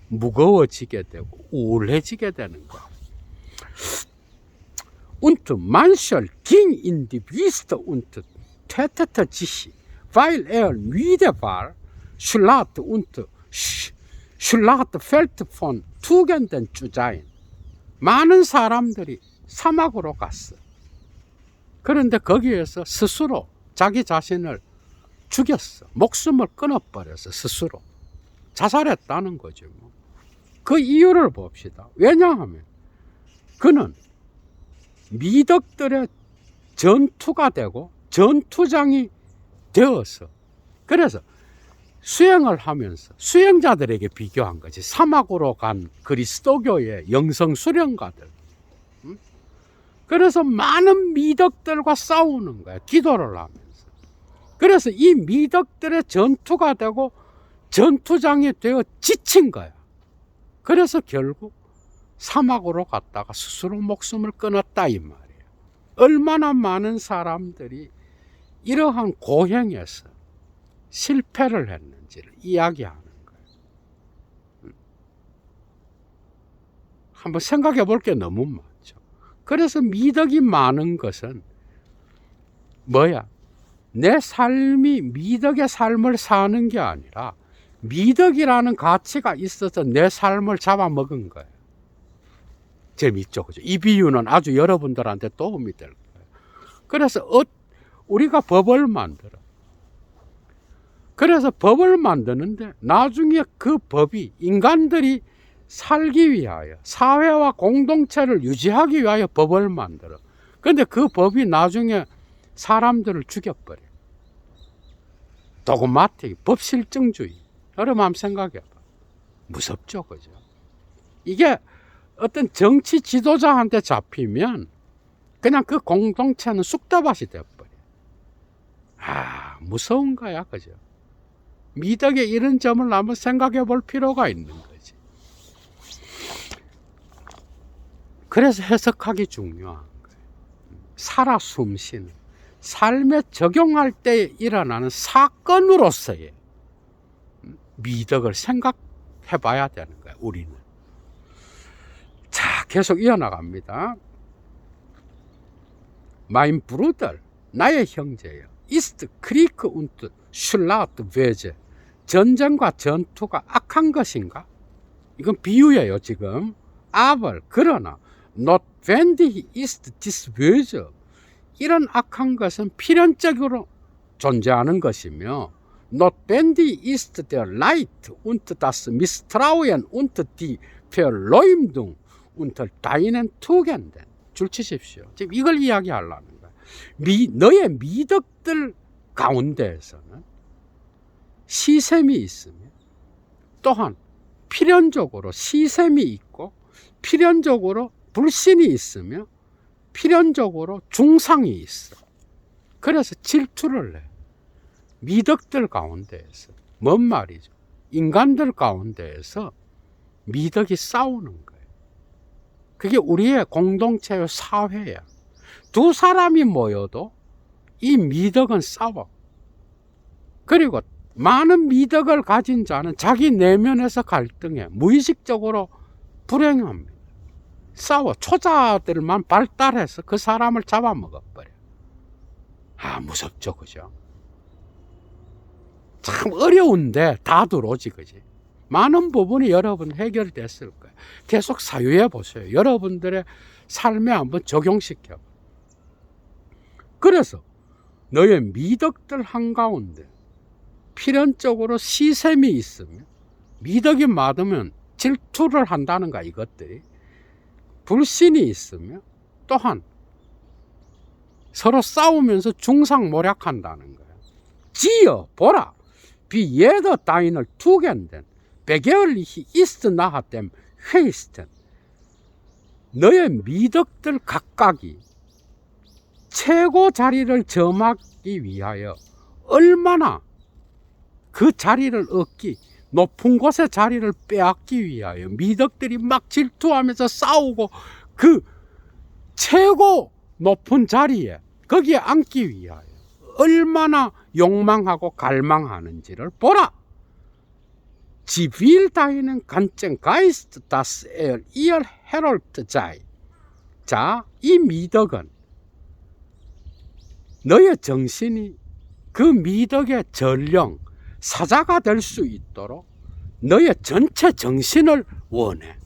무거워지게 되고 우울해지게 되는 거야. Und mancher ging in die Wüste und tötete sich, weil müde war, schlacht und schlachtfeld von Tugenden zu sein. 많은 사람들이 사막으로 갔어. 그런데 거기에서 스스로 자기 자신을 죽였어. 목숨을 끊어버렸어. 스스로 자살했다는 거죠. 그 이유를 봅시다. 왜냐하면 그는 미덕들의 전투가 되고 전투장이 되어서 그래서 수행을 하면서 수행자들에게 비교한 거지. 사막으로 간 그리스도교의 영성 수련가들. 그래서 많은 미덕들과 싸우는 거야. 기도를 하면서. 그래서 이 미덕들의 전투가 되고 전투장이 되어 지친 거야. 그래서 결국 사막으로 갔다가 스스로 목숨을 끊었다 이 말이에요. 얼마나 많은 사람들이 이러한 고행에서 실패를 했는지를 이야기하는 거예요. 한번 생각해 볼 게 너무 많죠. 그래서 미덕이 많은 것은 뭐야? 내 삶이 미덕의 삶을 사는 게 아니라 미덕이라는 가치가 있어서 내 삶을 잡아먹은 거예요. 재밌죠, 그죠? 이 비유는 아주 여러분들한테 도움이 될 거예요. 그래서 우리가 법을 만들어. 그래서 법을 만드는데 나중에 그 법이 인간들이 살기 위하여, 사회와 공동체를 유지하기 위하여 법을 만들어. 그런데 그 법이 나중에 사람들을 죽여버려. 도그마틱, 법실증주의. 여러분 한번 생각해봐. 무섭죠, 그죠? 이게 어떤 정치 지도자한테 잡히면 그냥 그 공동체는 쑥대밭이 되어버려. 무서운 거야, 그죠? 미덕의 이런 점을 한번 생각해 볼 필요가 있는 거지. 그래서 해석하기 중요한 거예요. 살아 숨쉬는, 삶에 적용할 때 일어나는 사건으로서의 미덕을 생각해 봐야 되는 거예요, 우리는. 자, 계속 이어나갑니다. Mein Bruder, 나의 형제여, ist Krieg und Schlacht böse. 전쟁과 전투가 악한 것인가? 이건 비유예요, 지금. Aber, 그러나, notwendig ist dies böse. 이런 악한 것은 필연적으로 존재하는 것이며, notwendig ist der Leid und das Misstrauen und die Verleumdung unter deinen Tugenden. 줄 치십시오. 지금 이걸 이야기하려는 거야. 너의 미덕들 가운데에서는 시샘이 있으며, 또한 필연적으로 시샘이 있고, 필연적으로 불신이 있으며, 필연적으로 중상이 있어. 그래서 질투를 해. 미덕들 가운데에서. 뭔 말이죠? 인간들 가운데에서 미덕이 싸우는 거예요. 그게 우리의 공동체의 사회야. 두 사람이 모여도 이 미덕은 싸워. 그리고 많은 미덕을 가진 자는 자기 내면에서 갈등해. 무의식적으로 불행합니다. 싸워. 초자들만 발달해서 그 사람을 잡아먹어버려. 무섭죠, 그죠? 참 어려운데 다 들어오지, 그지? 많은 부분이 여러분 해결됐을 거예요. 계속 사유해 보세요. 여러분들의 삶에 한번 적용시켜. 그래서 너의 미덕들 한가운데 필연적으로 시샘이 있으며, 미덕이 많으면 질투를 한다는 거야, 이것들이. 불신이 있으며, 또한 서로 싸우면서 중상모략한다는 거야. 지어 보라, 비예더 다인을 투겐된 베게얼리히 이스트 나하댐 회이스텐. 너의 미덕들 각각이 최고 자리를 점하기 위하여 얼마나 그 자리를 얻기, 높은 곳의 자리를 빼앗기 위하여 미덕들이 막 질투하면서 싸우고 그 최고 높은 자리에 거기에 앉기 위하여 얼마나 욕망하고 갈망하는지를 보라. Sie will deinen ganzen Geist, dass ihr Herold sei. 자, 이 미덕은 너의 정신이 그 미덕의 전령, 사자가 될 수 있도록 너의 전체 정신을 원해.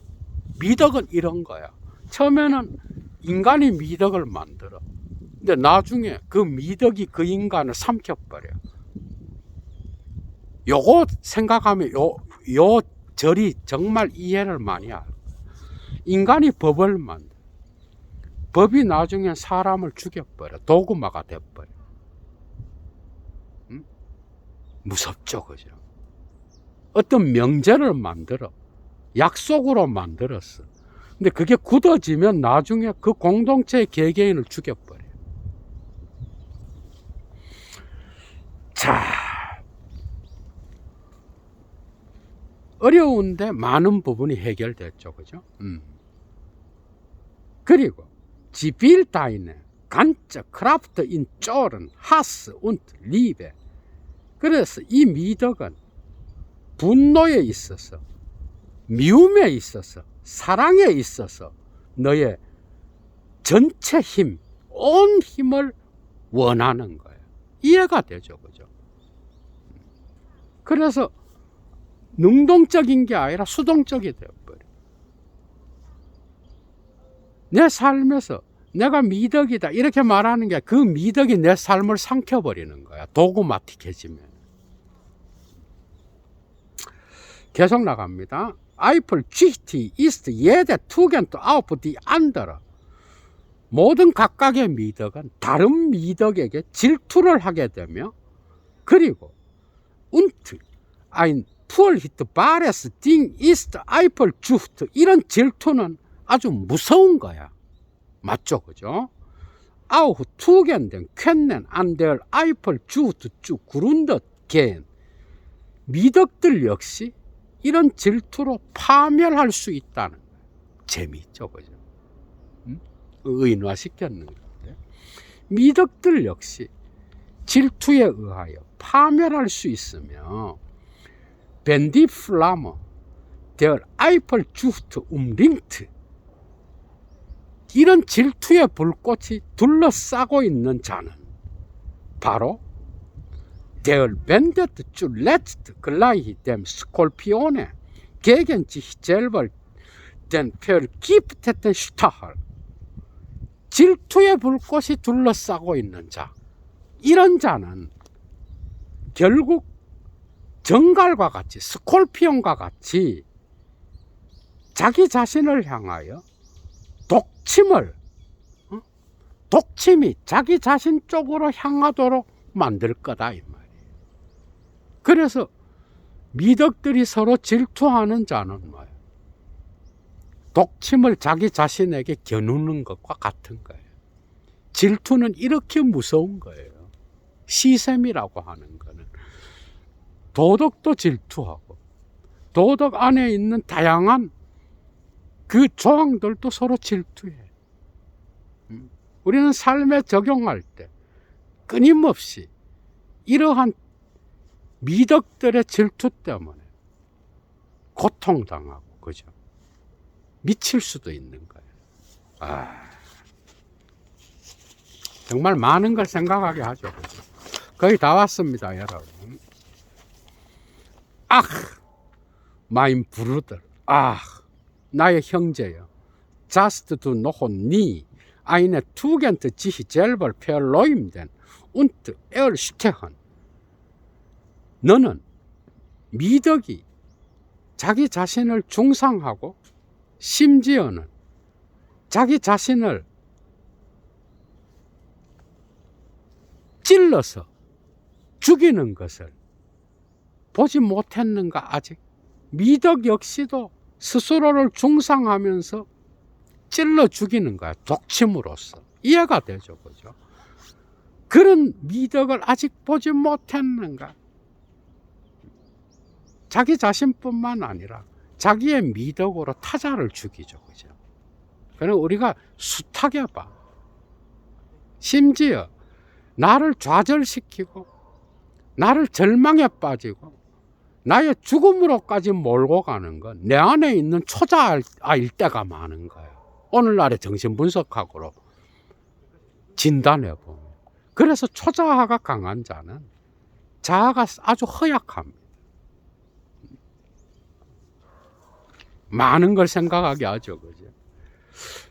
미덕은 이런 거야. 처음에는 인간이 미덕을 만들어. 근데 나중에 그 미덕이 그 인간을 삼켜버려. 요거 생각하면 요 절이 정말 이해를 많이 하고. 인간이 법을 만들어. 법이 나중에 사람을 죽여버려. 도구마가 돼버려. 무섭죠, 그죠? 어떤 명제를 만들어. 약속으로 만들었어. 근데 그게 굳어지면 나중에 그 공동체의 개개인을 죽여버려. 자, 어려운데 많은 부분이 해결됐죠, 그죠? 그리고 지빌다인의 간적 크라프트 인 쪼른 하스 운트 리베. 그래서 이 미덕은 분노에 있어서, 미움에 있어서, 사랑에 있어서 너의 전체 힘, 온 힘을 원하는 거예요. 이해가 되죠, 그죠? 그래서 능동적인 게 아니라 수동적이 되어버려. 내 삶에서 내가 미덕이다 이렇게 말하는 게 그 미덕이 내 삶을 삼켜버리는 거야. 도그마틱해지면. 계속 나갑니다. Eiffel GT ist jede Tugend auf die andere. 모든 각각의 미덕은 다른 미덕에게 질투를 하게 되며, 그리고 und ein furchtbares Ding ist Eifersucht. 이런 질투는 아주 무서운 거야. 맞죠, 그죠? Auch Tugenden können an der Eifersucht zugrunde gehen. 미덕들 역시 이런 질투로 파멸할 수 있다는 거예요. 재미있죠, 그죠? 의인화시켰는 건데, 미덕들 역시 질투에 의하여 파멸할 수 있으며, Wenn die Flamme der Eifersucht umringt, 이런 질투의 불꽃이 둘러싸고 있는 자는 바로 Der wendet zuletzt gleich dem Skorpione gegen sich selber den vergifteten Stachel. 질투의 불꽃이 둘러싸고 있는 자, 이런 자는 결국 정갈과 같이, 스콜피온과 같이 자기 자신을 향하여 독침이 자기 자신 쪽으로 향하도록 만들 거다 이 말이에요. 그래서 미덕들이 서로 질투하는 자는 뭐예요? 독침을 자기 자신에게 겨누는 것과 같은 거예요. 질투는 이렇게 무서운 거예요. 시샘이라고 하는 거는 도덕도 질투하고, 도덕 안에 있는 다양한 그 조항들도 서로 질투해. 우리는 삶에 적용할 때 끊임없이 이러한 미덕들의 질투 때문에 고통당하고, 그죠? 미칠 수도 있는 거예요. 정말 많은 걸 생각하게 하죠. 그죠? 거의 다 왔습니다, 여러분. mein Bruder, 나의 형제여, just du noch nie eine Tugend sich selber verleumden und erstechen. 너는 미덕이 자기 자신을 중상하고 심지어는 자기 자신을 찔러서 죽이는 것을 보지 못했는가 아직? 미덕 역시도 스스로를 중상하면서 찔러 죽이는 거야. 독침으로써. 이해가 되죠, 그죠? 그런 미덕을 아직 보지 못했는가? 자기 자신뿐만 아니라 자기의 미덕으로 타자를 죽이죠, 그죠? 그럼 우리가 숱하게 봐. 심지어 나를 좌절시키고 나를 절망에 빠지고 나의 죽음으로까지 몰고 가는 건 내 안에 있는 초자아일 때가 많은 거예요. 오늘날의 정신분석학으로 진단해 보면. 그래서 초자아가 강한 자는 자아가 아주 허약합니다. 많은 걸 생각하게 하죠, 그죠?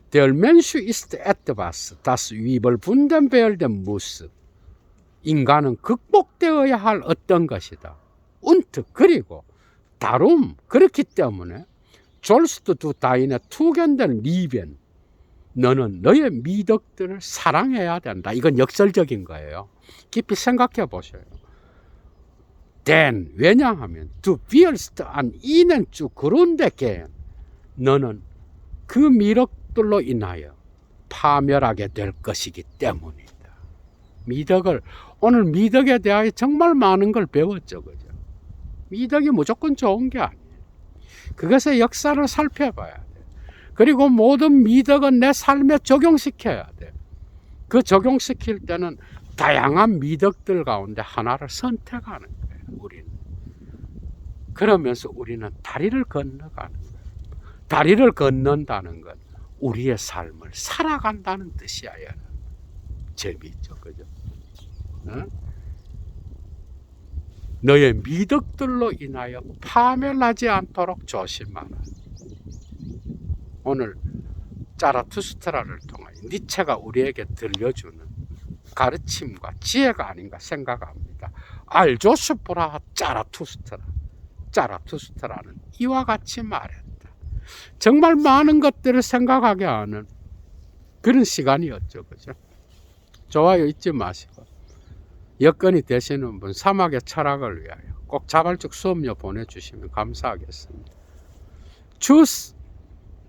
Der Mensch ist etwas, das überwunden werden muss. 인간은 극복되어야 할 어떤 것이다. Und, 그리고 darum, 그렇기 때문에 sollst du deine Tugenden lieben. 너는 너의 미덕들을 사랑해야 된다. 이건 역설적인 거예요. 깊이 생각해 보세요. Denn, 왜냐하면 du wirst an ihnen zugrunde gehen. 너는 그 미덕들로 인하여 파멸하게 될 것이기 때문이다. 미덕을, 오늘 미덕에 대하여 정말 많은 걸 배웠죠, 그죠? 미덕이 무조건 좋은 게 아니에요. 그것의 역사를 살펴봐야 돼. 그리고 모든 미덕은 내 삶에 적용시켜야 돼. 그 적용시킬 때는 다양한 미덕들 가운데 하나를 선택하는 거예요, 우리는. 그러면서 우리는 다리를 건너가는 거예요. 다리를 건넌다는 건 우리의 삶을 살아간다는 뜻이야. 재미있죠, 그죠? 너의 미덕들로 인하여 파멸하지 않도록 조심하라. 오늘 자라투스트라를 통하여 니체가 우리에게 들려주는 가르침과 지혜가 아닌가 생각합니다. 알조스프라 자라투스트라는 이와 같이 말했다. 정말 많은 것들을 생각하게 하는 그런 시간이었죠. 그죠? 좋아요 잊지 마시고 여건이 되시는 분 사막의 철학을 위하여 꼭 자발적 수업료 보내주시면 감사하겠습니다. 주스